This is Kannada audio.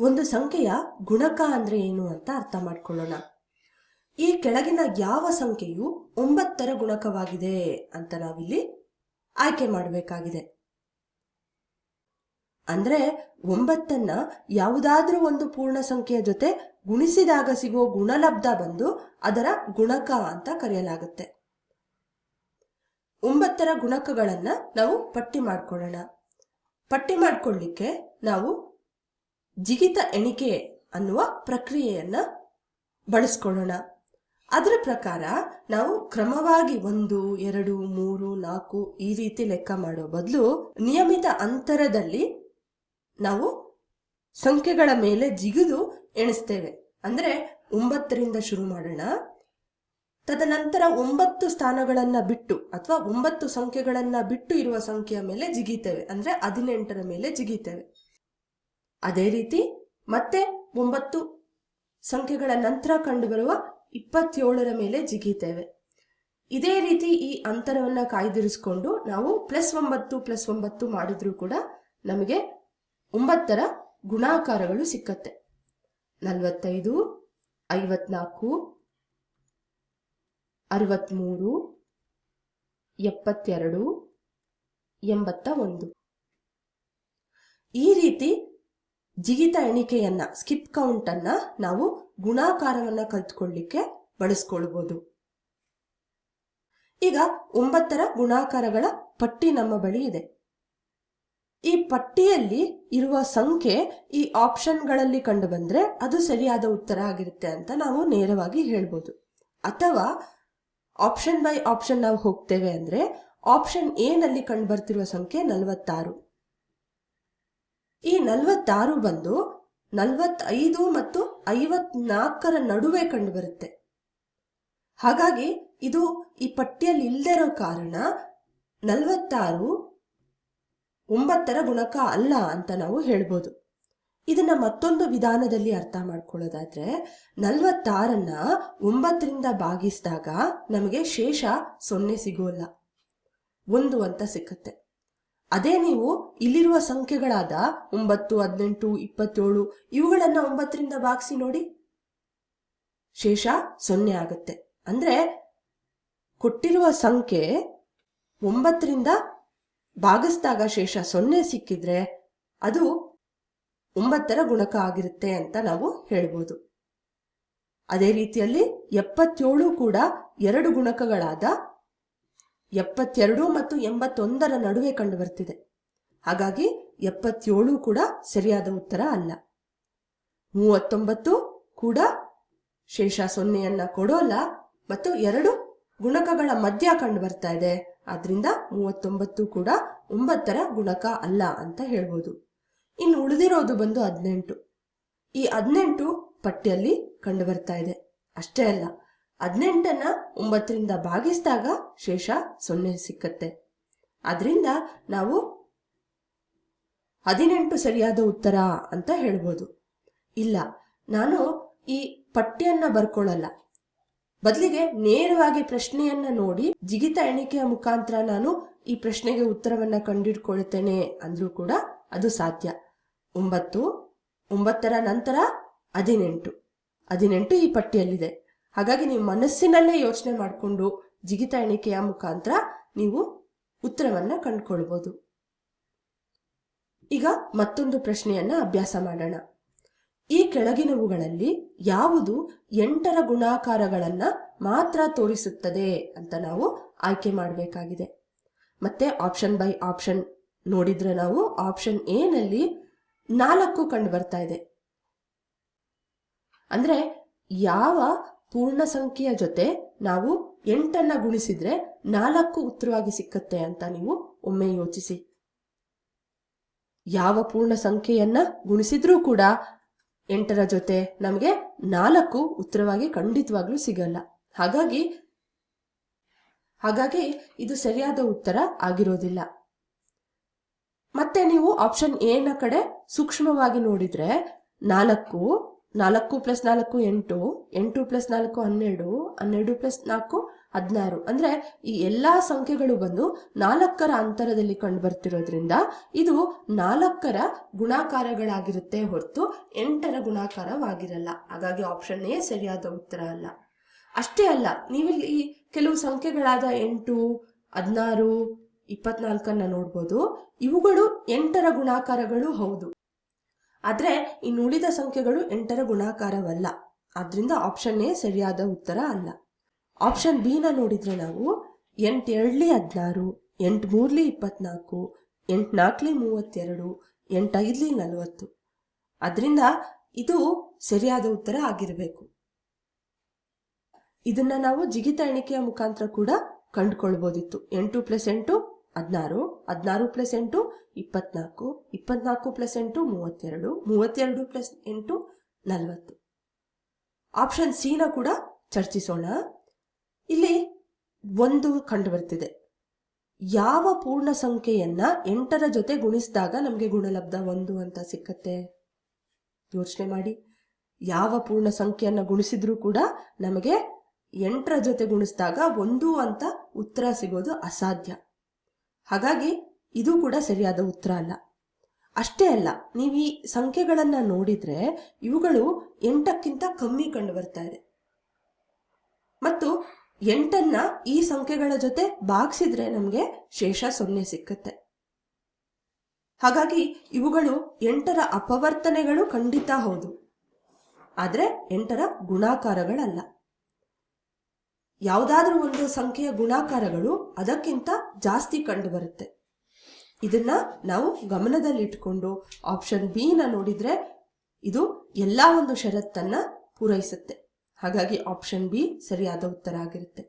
ಒಂದು ಸಂಖ್ಯೆಯ ಗುಣಕ ಅಂದ್ರೆ ಏನು ಅಂತ ಅರ್ಥ ಮಾಡ್ಕೊಳ್ಳೋಣ. ಈ ಕೆಳಗಿನ ಯಾವ ಸಂಖ್ಯೆಯು 9ರ ಗುಣಕವಾಗಿದೆ ಅಂತ ನಾವಿಲ್ಲಿ ಆಯ್ಕೆ ಮಾಡಬೇಕಾಗಿದೆ. ಅಂದ್ರೆ 9ನ್ನ ಯಾವುದಾದ್ರೂ ಒಂದು ಪೂರ್ಣ ಸಂಖ್ಯೆಯ ಜೊತೆ ಗುಣಿಸಿದಾಗ ಸಿಗೋ ಗುಣಲಬ್ಧ ಬಂದು ಅದರ ಗುಣಕ ಅಂತ ಕರೆಯಲಾಗುತ್ತೆ. 9ರ ಗುಣಕಗಳನ್ನ ನಾವು ಪಟ್ಟಿ ಮಾಡ್ಕೊಳ್ಳೋಣ. ಪಟ್ಟಿ ಮಾಡ್ಕೊಳ್ಳಿಕ್ಕೆ ನಾವು ಜಿಗಿತ ಎಣಿಕೆ ಅನ್ನುವ ಪ್ರಕ್ರಿಯೆಯನ್ನ ಬಳಸ್ಕೊಳ್ಳೋಣ. ಅದರ ಪ್ರಕಾರ ನಾವು ಕ್ರಮವಾಗಿ 1, 2, 3, 4 ಈ ರೀತಿ ಲೆಕ್ಕ ಮಾಡೋ ಬದಲು ನಿಯಮಿತ ಅಂತರದಲ್ಲಿ ನಾವು ಸಂಖ್ಯೆಗಳ ಮೇಲೆ ಜಿಗಿದು ಎಣಿಸ್ತೇವೆ. ಅಂದ್ರೆ 9ರಿಂದ ಶುರು ಮಾಡೋಣ. ತದನಂತರ 9 ಸ್ಥಾನಗಳನ್ನ ಬಿಟ್ಟು ಅಥವಾ 9 ಸಂಖ್ಯೆಗಳನ್ನ ಬಿಟ್ಟು ಇರುವ ಸಂಖ್ಯೆಯ ಮೇಲೆ ಜಿಗಿತೇವೆ. ಅಂದ್ರೆ 18ರ ಮೇಲೆ ಜಿಗಿತೇವೆ. ಅದೇ ರೀತಿ ಮತ್ತೆ 9 ಸಂಖ್ಯೆಗಳ ನಂತರ ಕಂಡುಬರುವ 27ರ ಮೇಲೆ ಜಿಗಿತೇವೆ. ಇದೇ ರೀತಿ ಈ ಅಂತರವನ್ನ ಕಾಯ್ದಿರಿಸಿಕೊಂಡು ನಾವು +9 ಮಾಡಿದ್ರೂ ಕೂಡ ನಮಗೆ 9ರ ಗುಣಾಕಾರಗಳು ಸಿಕ್ಕತ್ತೆ. 45, 54, 63, 72, 81. ಈ ರೀತಿ ಜಿಗಿತ ಎಣಿಕೆಯನ್ನ ಸ್ಕಿಪ್ ಕೌಂಟ್ ಅನ್ನ ನಾವು ಗುಣಾಕಾರವನ್ನ ಕಲ್ತ್ಕೊಳ್ಳಿಕ್ಕೆ ಬಳಸ್ಕೊಳ್ಬಹುದು. ಈಗ 9ರ ಗುಣಾಕಾರಗಳ ಪಟ್ಟಿ ನಮ್ಮ ಬಳಿ ಇದೆ. ಈ ಪಟ್ಟಿಯಲ್ಲಿ ಇರುವ ಸಂಖ್ಯೆ ಈ ಆಪ್ಷನ್ಗಳಲ್ಲಿ ಕಂಡು ಬಂದ್ರೆ ಅದು ಸರಿಯಾದ ಉತ್ತರ ಆಗಿರುತ್ತೆ ಅಂತ ನಾವು ನೇರವಾಗಿ ಹೇಳ್ಬೋದು. ಅಥವಾ ಆಪ್ಷನ್ ಬೈ ಆಪ್ಷನ್ ನಾವು ಹೋಗ್ತೇವೆ ಅಂದ್ರೆ ಆಪ್ಷನ್ ಎ ನಲ್ಲಿ ಕಂಡು ಬರ್ತಿರುವ ಸಂಖ್ಯೆ 46. ಈ 46 ಬಂದು 45 ಮತ್ತು 54ರ ನಡುವೆ ಕಂಡು ಬರುತ್ತೆ. ಹಾಗಾಗಿ ಇದು ಈ ಪಟ್ಟಿಯಲ್ಲಿ ಇಲ್ಲದೆ ಇರೋ ಕಾರಣ 46 9ರ ಗುಣಕ ಅಲ್ಲ ಅಂತ ನಾವು ಹೇಳ್ಬೋದು. ಇದನ್ನ ಮತ್ತೊಂದು ವಿಧಾನದಲ್ಲಿ ಅರ್ಥ ಮಾಡ್ಕೊಳ್ಳೋದಾದ್ರೆ 46ನ್ನ 9ರಿಂದ ಭಾಗಿಸಿದಾಗ ನಮಗೆ ಶೇಷ 0 ಸಿಗೋಲ್ಲ, 1 ಅಂತ ಸಿಕ್ಕತ್ತೆ. ಅದೇ ನೀವು ಇಲ್ಲಿರುವ ಸಂಖ್ಯೆಗಳಾದ 9, 18, 27 ಇವುಗಳನ್ನ 9ರಿಂದ ಭಾಗಿಸಿ ನೋಡಿ, ಶೇಷ 0 ಆಗುತ್ತೆ. ಅಂದ್ರೆ ಕೊಟ್ಟಿರುವ ಸಂಖ್ಯೆ 9ರಿಂದ ಭಾಗಿಸಿದಾಗ ಶೇಷ 0 ಸಿಕ್ಕಿದ್ರೆ ಅದು 9ರ ಗುಣಕ ಆಗಿರುತ್ತೆ ಅಂತ ನಾವು ಹೇಳ್ಬೋದು. ಅದೇ ರೀತಿಯಲ್ಲಿ 77 ಕೂಡ 2 ಗುಣಕಗಳಾದ 72 ಮತ್ತು 81ರ ನಡುವೆ ಕಂಡು ಬರ್ತಿದೆ. ಹಾಗಾಗಿ 77 ಕೂಡ ಸರಿಯಾದ ಉತ್ತರ ಅಲ್ಲ. 39 ಕೂಡ ಶೇಷ 0ಯನ್ನ ಕೊಡೋಲ್ಲ ಮತ್ತು 2 ಗುಣಕಗಳ ಮಧ್ಯ ಕಂಡು ಬರ್ತಾ ಇದೆ. ಆದ್ರಿಂದ 39 ಕೂಡ 9ರ ಗುಣಕ ಅಲ್ಲ ಅಂತ ಹೇಳ್ಬೋದು. ಇನ್ನು ಉಳಿದಿರೋದು ಬಂದು 18. ಈ 18 ಪಟ್ಟಿಯಲ್ಲಿ ಕಂಡು ಬರ್ತಾ ಇದೆ. ಅಷ್ಟೇ ಅಲ್ಲ, 18ನ್ನ 9ರಿಂದ ಭಾಗಿಸಿದಾಗ ಶೇಷ 0 ಸಿಕ್ಕತ್ತೆ. ಆದ್ರಿಂದ ನಾವು 18 ಸರಿಯಾದ ಉತ್ತರ ಅಂತ ಹೇಳ್ಬೋದು. ಇಲ್ಲ, ನಾನು ಈ ಪಟ್ಟಿಯನ್ನ ಬರ್ಕೊಳ್ಳಲ್ಲ, ಬದಲಿಗೆ ನೇರವಾಗಿ ಪ್ರಶ್ನೆಯನ್ನ ನೋಡಿ ಜಿಗಿತ ಎಣಿಕೆಯ ಮುಖಾಂತರ ನಾನು ಈ ಪ್ರಶ್ನೆಗೆ ಉತ್ತರವನ್ನ ಕಂಡುಹಿಡ್ಕೊಳ್ತೇನೆ ಅಂದ್ರೂ ಕೂಡ ಅದು ಸಾಧ್ಯ. 9, 9ರ ನಂತರ 18 ಈ ಪಟ್ಟಿಯಲ್ಲಿದೆ. ಹಾಗಾಗಿ ನೀವು ಮನಸ್ಸಿನಲ್ಲೇ ಯೋಚನೆ ಮಾಡಿಕೊಂಡು ಜಿಗಿತ ಎಣಿಕೆಯ ಮುಖಾಂತರ ನೀವು ಉತ್ತರವನ್ನ ಕಂಡುಕೊಳ್ಬಹುದು. ಈಗ ಮತ್ತೊಂದು ಪ್ರಶ್ನೆಯನ್ನ ಅಭ್ಯಾಸ ಮಾಡೋಣ. ಈ ಕೆಳಗಿನವುಗಳಲ್ಲಿ ಯಾವುದು 8ರ ಗುಣಾಕಾರಗಳನ್ನ ಮಾತ್ರ ತೋರಿಸುತ್ತದೆ ಅಂತ ನಾವು ಆಯ್ಕೆ ಮಾಡಬೇಕಾಗಿದೆ. ಮತ್ತೆ ಆಪ್ಷನ್ ಬೈ ಆಪ್ಷನ್ ನೋಡಿದ್ರೆ ನಾವು ಆಪ್ಷನ್ ಎ ನಲ್ಲಿ 4 ಕಂಡು ಬರ್ತಾ ಇದೆ. ಅಂದ್ರೆ ಯಾವ ಪೂರ್ಣ ಸಂಖ್ಯೆಯ ಜೊತೆ ನಾವು 8ನ್ನ ಗುಣಿಸಿದ್ರೆ 4 ಉತ್ತರವಾಗಿ ಸಿಕ್ಕತ್ತೆ ಅಂತ ನೀವು ಒಮ್ಮೆ ಯೋಚಿಸಿ. ಯಾವ ಪೂರ್ಣ ಸಂಖ್ಯೆಯನ್ನ ಗುಣಿಸಿದ್ರೂ ಕೂಡ 8ರ ಜೊತೆ ನಮಗೆ 4 ಉತ್ತರವಾಗಿ ಖಂಡಿತವಾಗ್ಲೂ ಸಿಗಲ್ಲ. ಹಾಗಾಗಿ ಇದು ಸರಿಯಾದ ಉತ್ತರ ಆಗಿರೋದಿಲ್ಲ. ಮತ್ತೆ ನೀವು ಆಪ್ಷನ್ ಎ ನ ಕಡೆ ಸೂಕ್ಷ್ಮವಾಗಿ ನೋಡಿದ್ರೆ 4 + 4 8, 8 + 4 12, 12 + 4 16 ಅಂದ್ರೆ ಈ ಎಲ್ಲಾ ಸಂಖ್ಯೆಗಳು ಬಂದು 4ರ ಅಂತರದಲ್ಲಿ ಕಂಡು ಬರ್ತಿರೋದ್ರಿಂದ ಇದು 4ರ ಗುಣಾಕಾರಗಳಾಗಿರುತ್ತೆ ಹೊರತು 8ರ ಗುಣಾಕಾರವಾಗಿರಲ್ಲ. ಹಾಗಾಗಿ ಆಪ್ಷನ್ ಎ ಸರಿಯಾದ ಉತ್ತರ ಅಲ್ಲ. ಅಷ್ಟೇ ಅಲ್ಲ, ನೀವಿಲ್ಲಿ ಕೆಲವು ಸಂಖ್ಯೆಗಳಾದ 8, 16, 24 ನೋಡ್ಬೋದು. ಇವುಗಳು 8ರ ಗುಣಾಕಾರಗಳು ಹೌದು, ಆದ್ರೆ ಇನ್ನು ಉಳಿದ ಸಂಖ್ಯೆಗಳು 8ರ ಗುಣಾಕಾರವಲ್ಲ. ಆದ್ರಿಂದ ಆಪ್ಷನ್ ಎ ಸರಿಯಾದ ಉತ್ತರ ಅಲ್ಲ. ಆಪ್ಷನ್ ಬಿ ನ ನೋಡಿದ್ರೆ ನಾವು 8 2 16, 8 3 24, 8 4 32, 8 5 40. ಅದರಿಂದ ಇದು ಸರಿಯಾದ ಉತ್ತರ ಆಗಿರಬೇಕು. ಇದನ್ನ ನಾವು ಜಿಗಿತ ಎಣಿಕೆಯ ಮುಖಾಂತರ ಕೂಡ ಕಂಡುಕೊಳ್ಬೋದಿತ್ತು. 8 + 8 16, 16 + 8 24, 24 + 8 32, 32 + 8 40. ಆಪ್ಷನ್ ಸಿ ನ ಕೂಡ ಚರ್ಚಿಸೋಣ. ಇಲ್ಲಿ ಒಂದು ಕಂಡು ಬರ್ತಿದೆ. ಯಾವ ಪೂರ್ಣ ಸಂಖ್ಯೆಯನ್ನ 8ರ ಜೊತೆ ಗುಣಿಸಿದಾಗ ನಮಗೆ ಗುಣಲಬ್ಧ 1 ಅಂತ ಸಿಕ್ಕತ್ತೆ? ಯೋಚನೆ ಮಾಡಿ. ಯಾವ ಪೂರ್ಣ ಸಂಖ್ಯೆಯನ್ನ ಗುಣಿಸಿದ್ರೂ ಕೂಡ ನಮಗೆ 8ರ ಜೊತೆ ಗುಣಿಸಿದಾಗ 1 ಅಂತ ಉತ್ತರ ಸಿಗೋದು ಅಸಾಧ್ಯ. ಹಾಗಾಗಿ ಇದು ಕೂಡ ಸರಿಯಾದ ಉತ್ತರ ಅಲ್ಲ. ಅಷ್ಟೇ ಅಲ್ಲ, ನೀವು ಈ ಸಂಖ್ಯೆಗಳನ್ನ ನೋಡಿದ್ರೆ ಇವುಗಳು 8ಕ್ಕಿಂತ ಕಮ್ಮಿ ಕಂಡು ಬರ್ತಾ ಇದೆ. ಮತ್ತು 8ನ್ನ ಈ ಸಂಖ್ಯೆಗಳ ಜೊತೆ ಭಾಗಿಸಿದ್ರೆ ನಮಗೆ ಶೇಷ 0 ಸಿಕ್ಕತ್ತೆ. ಹಾಗಾಗಿ ಇವುಗಳು 8ರ ಅಪವರ್ತನೆಗಳು ಖಂಡಿತ ಹೌದು, ಆದ್ರೆ 8ರ ಗುಣಾಕಾರಗಳಲ್ಲ. ಯಾವುದಾದ್ರೂ ಒಂದು ಸಂಖ್ಯೆಯ ಗುಣಾಕಾರಗಳು ಅದಕ್ಕಿಂತ ಜಾಸ್ತಿ ಕಂಡು ಬರುತ್ತೆ. ಇದನ್ನ ನಾವು ಗಮನದಲ್ಲಿಟ್ಟುಕೊಂಡು ಆಪ್ಷನ್ ಬಿ ನ ನೋಡಿದ್ರೆ ಇದು ಎಲ್ಲಾ ಒಂದು ಷರತ್ತನ್ನ ಪೂರೈಸುತ್ತೆ. ಹಾಗಾಗಿ ಆಪ್ಷನ್ ಬಿ ಸರಿಯಾದ ಉತ್ತರ ಆಗಿರುತ್ತೆ.